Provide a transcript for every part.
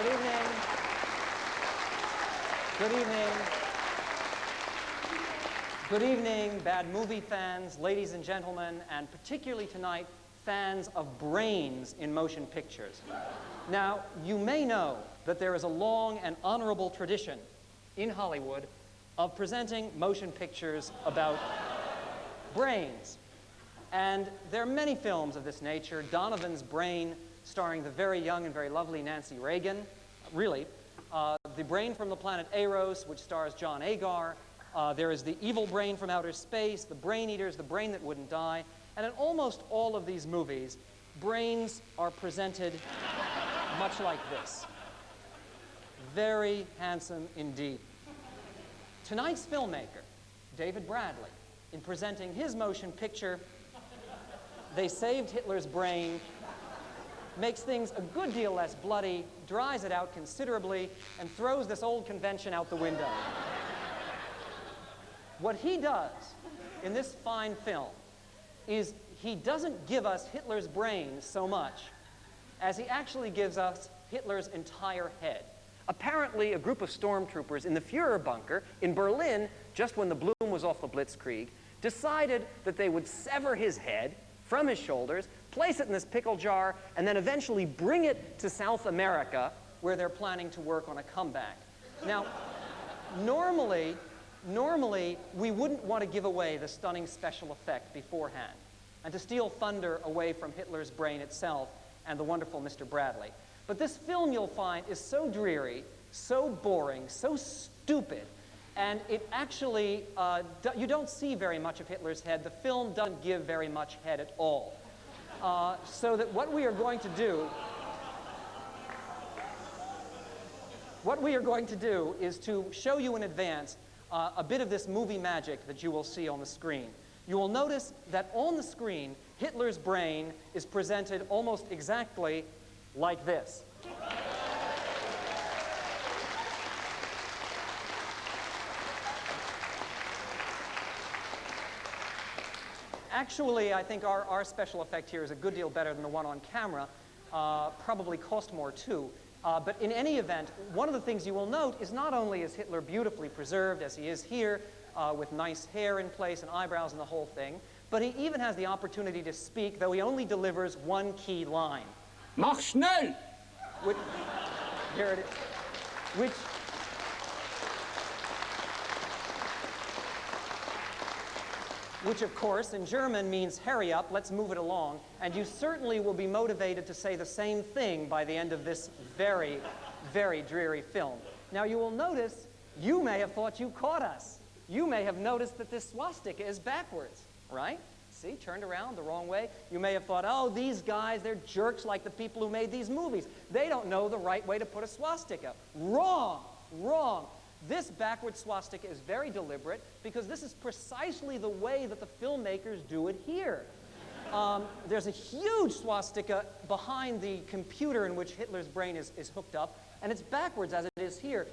Good evening. Good evening. Good evening, bad movie fans, ladies and gentlemen, and particularly tonight, fans of brains in motion pictures. Now, you may know that there is a long and honorable tradition in Hollywood of presenting motion pictures about brains. And there are many films of this nature. Donovan's Brain, starring the very young and very lovely Nancy Reagan, really. The Brain from the Planet Eros, which stars John Agar. There is The Evil Brain from Outer Space, The Brain Eaters, The Brain That Wouldn't Die. And in almost all of these movies, brains are presented much like this. Very handsome indeed. Tonight's filmmaker, David Bradley, in presenting his motion picture, They Saved Hitler's Brain, makes things a good deal less bloody, dries it out considerably, and throws this old convention out the window. What he does in this fine film is he doesn't give us Hitler's brain so much as he actually gives us Hitler's entire head. Apparently, a group of stormtroopers in the Führer bunker in Berlin, just when the bloom was off the Blitzkrieg, decided that they would sever his head from his shoulders, place it in this pickle jar, and then eventually bring it to South America, where they're planning to work on a comeback. Now, normally, we wouldn't want to give away the stunning special effect beforehand and to steal thunder away from Hitler's brain itself and the wonderful Mr. Bradley. But this film, you'll find, is so dreary, so boring, so stupid, and it actually, you don't see very much of Hitler's head. The film doesn't give very much head at all. So that what we are going to do is to show you in advance a bit of this movie magic that you will see on the screen. You will notice that on the screen, Hitler's brain is presented almost exactly like this. Actually, I think our special effect here is a good deal better than the one on camera. Probably cost more too. But in any event, one of the things you will note is not only is Hitler beautifully preserved, as he is here, with nice hair in place and eyebrows and the whole thing, but he even has the opportunity to speak, though he only delivers one key line. Mach schnell! Here it is. Which, of course, in German means hurry up, let's move it along. And you certainly will be motivated to say the same thing by the end of this very, very dreary film. Now, you will notice, you may have thought you caught us. You may have noticed that this swastika is backwards, right? See, turned around the wrong way. You may have thought, oh, these guys, they're jerks like the people who made these movies. They don't know the right way to put a swastika. Wrong, wrong. This backward swastika is very deliberate because this is precisely the way that the filmmakers do it here. There's a huge swastika behind the computer in which Hitler's brain is hooked up, and it's backwards as it is here.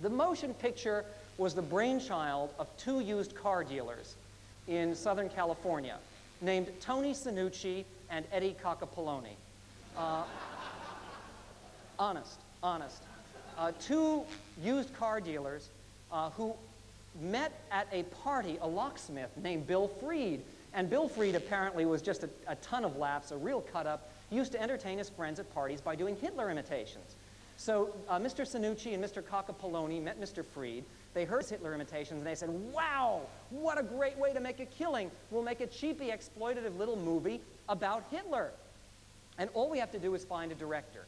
The motion picture was the brainchild of two used car dealers in Southern California named Tony Sinucci and Eddie Coccapoloni. Honest. Two used car dealers who met at a party, a locksmith named Bill Freed. And Bill Freed apparently was just a ton of laughs, a real cut-up. He used to entertain his friends at parties by doing Hitler imitations. So Mr. Sinucci and Mr. Coccapoloni met Mr. Freed. They heard his Hitler imitations, and they said, wow, what a great way to make a killing. We'll make a cheapy, exploitative little movie about Hitler. And all we have to do is find a director.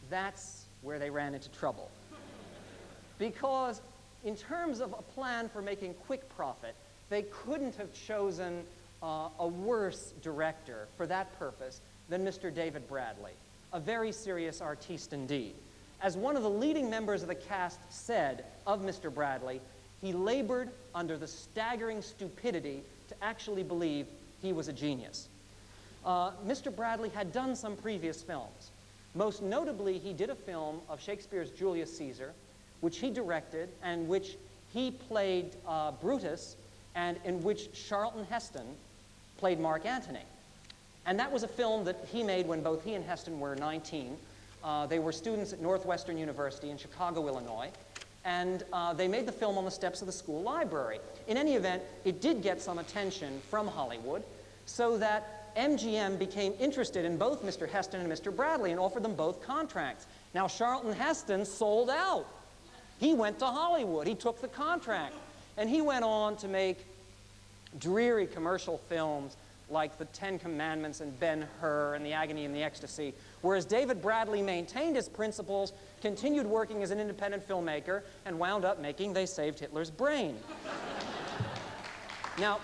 That's where they ran into trouble. Because in terms of a plan for making quick profit, they couldn't have chosen a worse director for that purpose than Mr. David Bradley, a very serious artiste indeed. As one of the leading members of the cast said of Mr. Bradley, he labored under the staggering stupidity to actually believe he was a genius. Mr. Bradley had done some previous films. Most notably, he did a film of Shakespeare's Julius Caesar, which he directed and which he played Brutus, and in which Charlton Heston played Mark Antony. And that was a film that he made when both he and Heston were 19. They were students at Northwestern University in Chicago, Illinois, and they made the film on the steps of the school library. In any event, it did get some attention from Hollywood, so that MGM became interested in both Mr. Heston and Mr. Bradley and offered them both contracts. Now, Charlton Heston sold out. He went to Hollywood. He took the contract. And he went on to make dreary commercial films like The Ten Commandments and Ben-Hur and The Agony and the Ecstasy, whereas David Bradley maintained his principles, continued working as an independent filmmaker, and wound up making They Saved Hitler's Brain. Now,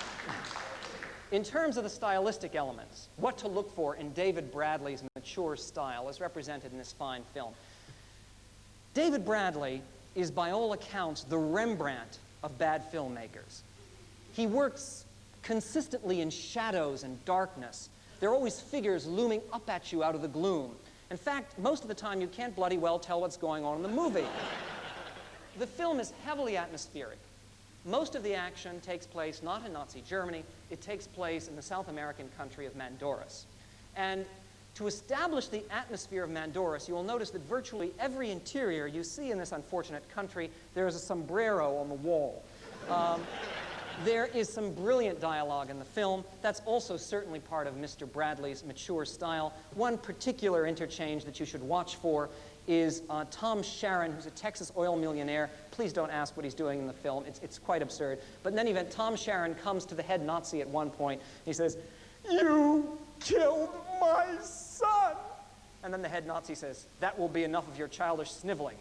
in terms of the stylistic elements, what to look for in David Bradley's mature style as represented in this fine film. David Bradley is, by all accounts, the Rembrandt of bad filmmakers. He works consistently in shadows and darkness. There are always figures looming up at you out of the gloom. In fact, most of the time you can't bloody well tell what's going on in the movie. The film is heavily atmospheric. Most of the action takes place not in Nazi Germany, it takes place in the South American country of Mandorras. And to establish the atmosphere of Mandorras, you will notice that virtually every interior you see in this unfortunate country, there is a sombrero on the wall. There is some brilliant dialogue in the film. That's also certainly part of Mr. Bradley's mature style. One particular interchange that you should watch for is Tom Sharon, who's a Texas oil millionaire. Please don't ask what he's doing in the film. It's quite absurd. But in any event, Tom Sharon comes to the head Nazi at one point. He says, "You killed my son!" And then the head Nazi says, "That will be enough of your childish sniveling."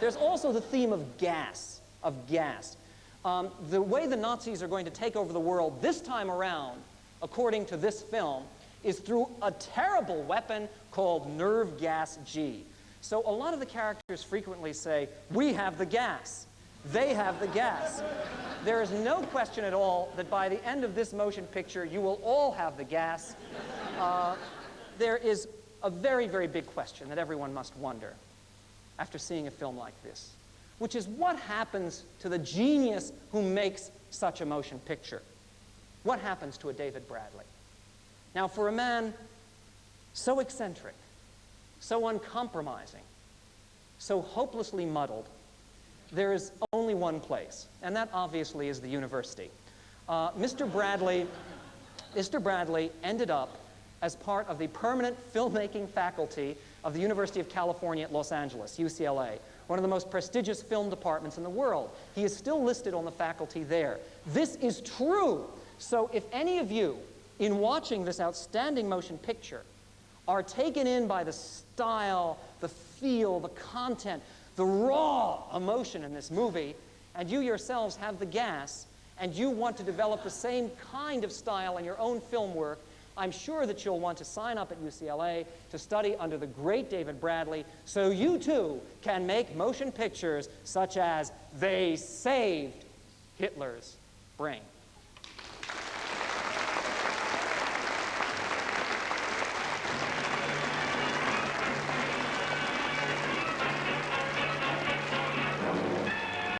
There's also the theme of gas, the way the Nazis are going to take over the world this time around, according to this film, is through a terrible weapon called nerve gas G. So a lot of the characters frequently say, "We have the gas. They have the gas." There is no question at all that by the end of this motion picture, you will all have the gas. There is a very, very big question that everyone must wonder after seeing a film like this, which is what happens to the genius who makes such a motion picture? What happens to a David Bradley? Now, for a man so eccentric, so uncompromising, so hopelessly muddled, there is only one place, and that obviously is the university. Mr. Bradley ended up as part of the permanent filmmaking faculty of the University of California at Los Angeles, UCLA, one of the most prestigious film departments in the world. He is still listed on the faculty there. This is true. So if any of you, in watching this outstanding motion picture, are taken in by the style, the feel, the content, the raw emotion in this movie, and you yourselves have the gas, and you want to develop the same kind of style in your own film work, I'm sure that you'll want to sign up at UCLA to study under the great David Bradley so you too can make motion pictures such as They Saved Hitler's Brain.